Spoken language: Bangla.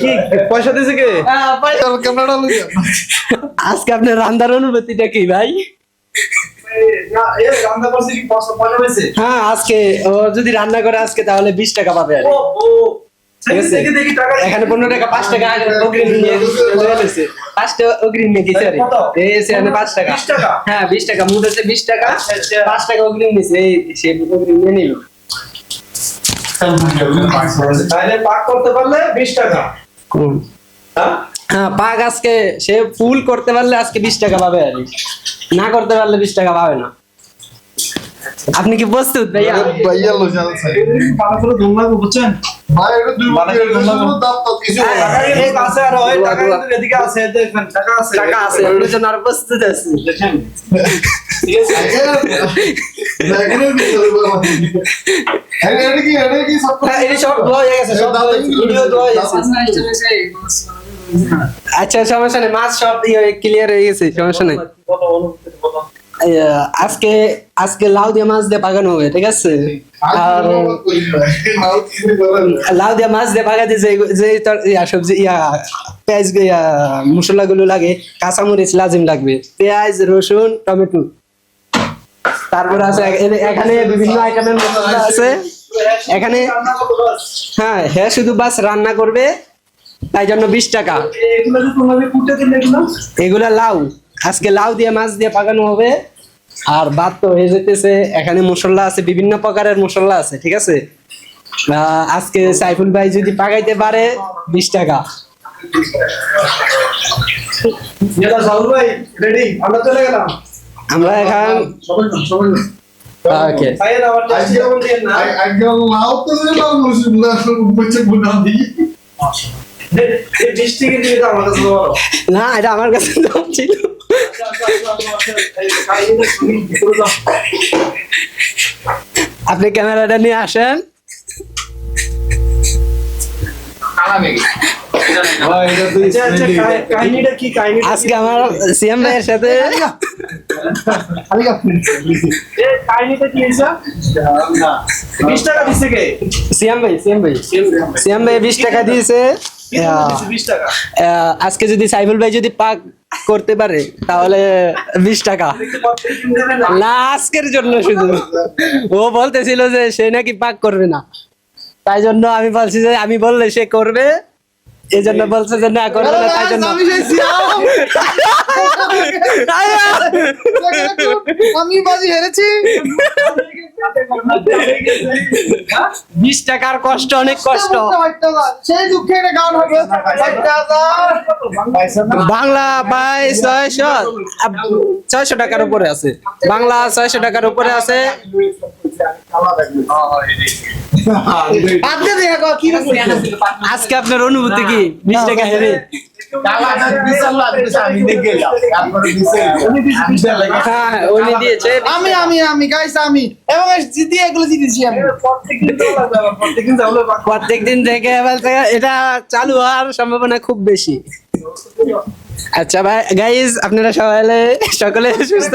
কি পয়সা দিছে কে? আজকে আপনার রান্নার অনুভূতিটা কি ভাই? হ্যাঁ, আজকে ও যদি রান্না করে আজকে তাহলে 20 টাকা পাবে আর ঠিক আছে। এখানে 15 টাকা 5 টাকা অগ্রিম নিয়ে গেছে, 5 টাকা অগ্রিম নিয়ে গেছে এই এখানে 5 টাকা। হ্যাঁ 20 টাকা মুদ আছে, 20 টাকা 5 টাকা অগ্রিম নিছে, এই সে অগ্রিম নিয়ে নিল। তাহলে পাক করতে পারলে 20 টাকা। হ্যাঁ পাক আজকে সে ফুল করতে পারলে আজকে 20 টাকা পাবে আর না করতে পারলে 20 টাকা পাবে না। আপনি কি প্রস্তুত ভাইয়া? ভাইয়া লো জাল স্যার ভালো করে ধুম লাগবে বুঝছেন ভাই এটা দুই দাম তো কিছু এই কাছে আর ওই টাকা কিন্তু এদিকে আছে, দেখবেন টাকা আছে, টাকা আছে, ওর জন্য আর প্রস্তুত আছি। দেখেন ঠিক আছে লাগলে ভিতরে বলা এটা কি সব এই সব দোয়া হয়ে গেছে, সব ভিডিও দোয়া হয়ে গেছে। আচ্ছা সমস্যা নেই, মাছ সব ক্লিয়ার হয়ে গেছে, সমস্যা নেই। আজকে আজকে লাউ দিয়ে মাছ দিয়ে পাকানো হবে, ঠিক আছে। আর লাউ দিয়ে মাছ দিয়ে পাকাতে যে সবজি পেঁয়াজ মশলা গুলো লাগে, কাঁচামরিচ লাজিম লাগবে, পেঁয়াজ রসুন টমেটো, তারপর আছে এখানে বিভিন্ন আইটেমের মশলা আছে এখানে। হ্যাঁ হ্যাঁ শুধু বাস রান্না করবে, তাই জন্য 20 টাকা। এগুলা লাউ, আজকে লাউ দিয়ে মাছ দিয়ে পাকানো হবে। আর ভাত তো হয়ে যেতেছে, এখানে মশলা আছে, বিভিন্ন প্রকারের মশলা আছে, ঠিক আছে। আজকে সাইফুল ভাই যদি পাকাইতে পারে 20 টাকা। ভাই রেডি, আমরা চলে গেলাম। আমরা এখন ওকে একদম লাউ তো লাউ মুসলিমরা বলছে গুনাহ দি এই 20 টাকা দিয়ে দাও আমার কাছে বলো না, এটা আমার কাছে দাম ছিল। আপনি ক্যামেরাটা নিয়ে আসেন। কাহিনীটা কি? কাহিনী আজকে আমার সিএম ভাইয়ের সাথে কাহিনীটা কি হয়েছে? 20 টাকা দিছে কে? সিএম ভাই 20 টাকা দিয়েছে। 20 টাকা আজকে যদি সাইফুল ভাই যদি পাক করতে পারে তাহলে 20 টাকা না, আজকের জন্য শুধু। ও বলতেছিল যে সে নাকি পাক করবে না, তাই জন্য আমি বলছি যে আমি বললে সে করবে, এই জন্য বলছে যে না করবে না, তাই জন্য আমি বাজি হেরেছি। 20 টাকার কষ্ট, অনেক কষ্ট। সেই দুঃখে এটা গান হবে বাংলা ভাই 600 টাকার উপরে আছে, বাংলা 600 টাকার উপরে আছে। আজকে আপনার অনুভূতি কি 20 টাকা হেরে? হ্যাঁ উনি দিয়েছে। আমি গাইস আমি এবং জিতি এগুলো জিতেছি আমি প্রত্যেকদিন থেকে এটা চালু হওয়ার সম্ভাবনা খুব বেশি। আচ্ছা ভাই গাইস, আপনারা সকলে সুস্থ